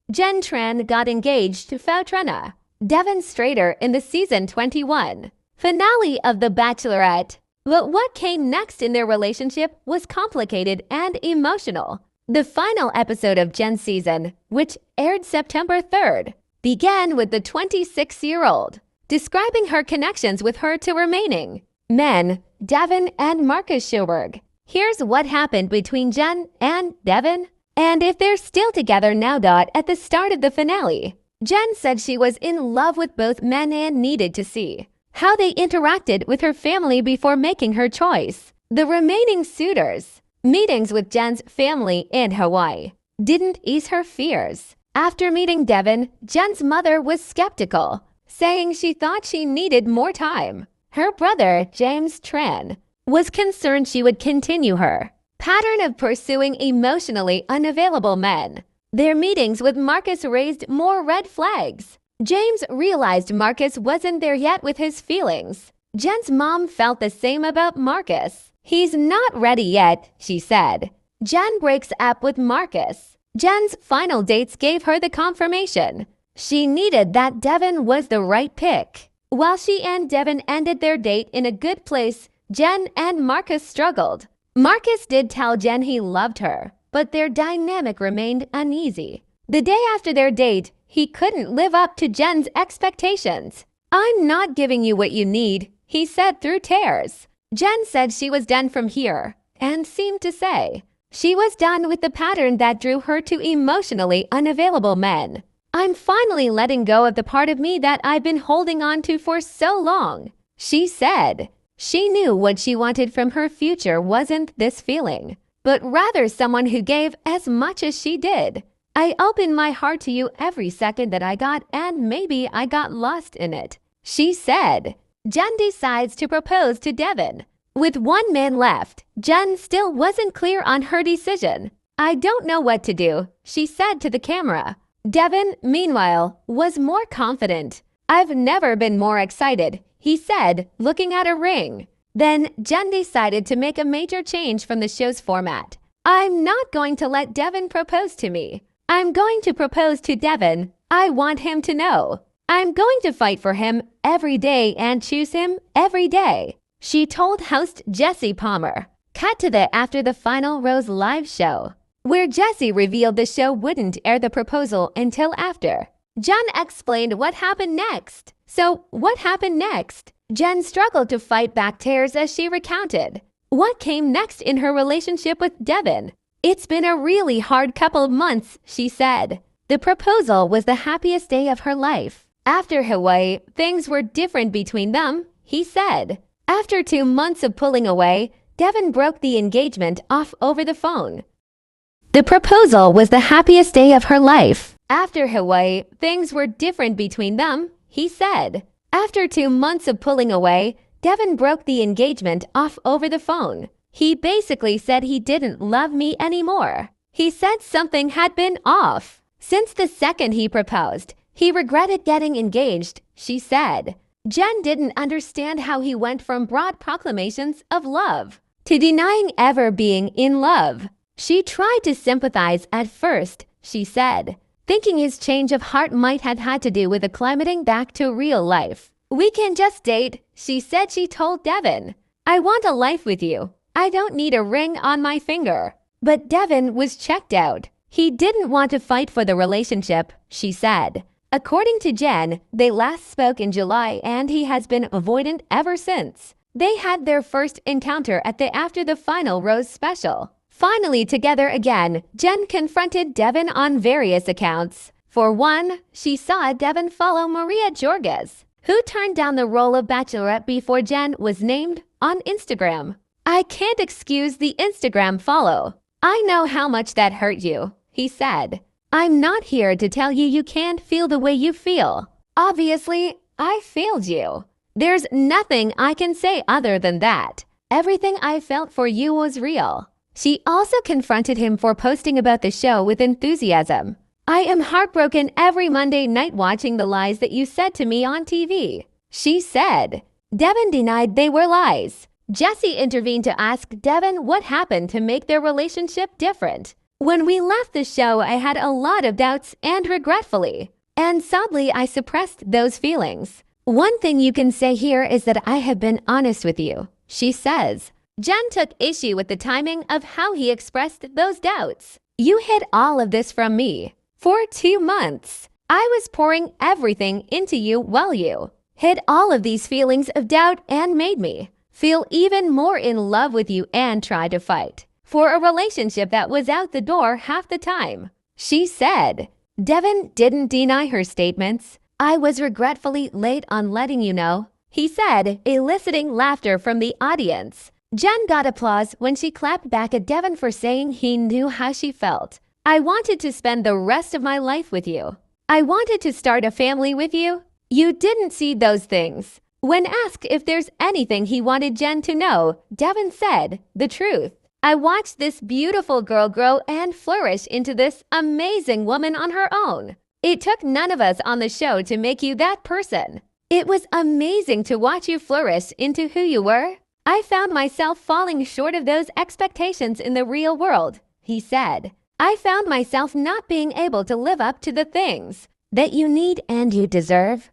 Jenn Trann got engaged to Trann. Devin Strader in the season 21 finale of The Bachelorette. But what came next in their relationship was complicated and emotional. The final episode of Jenn's season, which aired September 3rd, began with the 26-year-old describing her connections with her two remaining men, Devin and Marcus Shoberg. Here's what happened between Jenn and Devin, and if they're still together now. At the start of the finale, Jenn said she was in love with both men and needed to see how they interacted with her family before making her choice. The remaining suitors' meetings with Jenn's family in Hawaii didn't ease her fears. After meeting Devin, Jenn's mother was skeptical, saying she thought she needed more time. Her brother, Jenn Trann, was concerned she would continue her pattern of pursuing emotionally unavailable men. Their meetings with Marcus raised more red flags. James realized Marcus wasn't there yet with his feelings. Jenn's mom felt the same about Marcus. He's not ready yet, she said. Jenn breaks up with Marcus. Jenn's final dates gave her the confirmation she needed that Devin was the right pick. While she and Devin ended their date in a good place, Jenn and Marcus struggled. Marcus did tell Jenn he loved her, but their dynamic remained uneasy. The day after their date, he couldn't live up to Jenn's expectations. "I'm not giving you what you need," he said through tears. Jenn said she was done from here, and seemed to say she was done with the pattern that drew her to emotionally unavailable men. "I'm finally letting go of the part of me that I've been holding on to for so long," she said. She knew what she wanted from her future wasn't this feeling, but rather someone who gave as much as she did. "I opened my heart to you every second that I got, and maybe I got lost in it," she said. Jenn decides to propose to Devin. With one man left, Jenn still wasn't clear on her decision. "I don't know what to do," she said to the camera. Devin, meanwhile, was more confident. "I've never been more excited," he said, looking at a ring. Then Jenn decided to make a major change from the show's format. "I'm not going to let Devin propose to me. I'm going to propose to Devin. I want him to know. I'm going to fight for him every day and choose him every day," she told host Jesse Palmer. Cut to the After the Final Rose live show, where Jesse revealed the show wouldn't air the proposal until after. Jenn explained what happened next. "So, what happened next?" Jenn struggled to fight back tears as she recounted what came next in her relationship with Devin. "It's been a really hard couple of months," she said. The proposal was the happiest day of her life. After Hawaii, things were different between them, he said. After 2 months of pulling away, Devin broke the engagement off over the phone. The proposal was the happiest day of her life. After Hawaii, things were different between them, he said. After 2 months of pulling away, Devin broke the engagement off over the phone. "He basically said he didn't love me anymore. He said something had been off. Since the second he proposed, he regretted getting engaged," she said. Jenn didn't understand how he went from broad proclamations of love to denying ever being in love. She tried to sympathize at first, she said, thinking his change of heart might have had to do with acclimating back to real life. "We can just date," she said. She told Devin, "I want a life with you. I don't need a ring on my finger." But Devin was checked out. He didn't want to fight for the relationship, she said. According to Jenn, they last spoke in July and he has been avoidant ever since. They had their first encounter at the After the Final Rose special. Finally together again, Jenn confronted Devin on various accounts. For one, she saw Devin follow Maria Georgas, who turned down the role of Bachelorette before Jenn was named, on Instagram. "I can't excuse the Instagram follow. I know how much that hurt you," he said. "I'm not here to tell you you can't feel the way you feel. Obviously, I failed you. There's nothing I can say other than that. Everything I felt for you was real." She also confronted him for posting about the show with enthusiasm. "I am heartbroken every Monday night watching the lies that you said to me on TV," she said. Devin denied they were lies. Jesse intervened to ask Devin what happened to make their relationship different. When we left the show, I had a lot of doubts and regretfully. And sadly, I suppressed those feelings. One thing you can say here is that I have been honest with you, she says. Jenn took issue with the timing of how he expressed those doubts. You hid all of this from me. For 2 months, I was pouring everything into you while you hid all of these feelings of doubt and made me feel even more in love with you and try to fight for a relationship that was out the door half the time, she said. Devin didn't deny her statements. I was regretfully late on letting you know, he said, eliciting laughter from the audience. Jenn got applause when she clapped back at Devin for saying he knew how she felt. I wanted to spend the rest of my life with you. I wanted to start a family with you. You didn't see those things. When asked if there's anything he wanted Jenn to know, Devin said, the truth. I watched this beautiful girl grow and flourish into this amazing woman on her own. It took none of us on the show to make you that person. It was amazing to watch you flourish into who you were. I found myself falling short of those expectations in the real world, he said. I found myself not being able to live up to the things that you need and you deserve.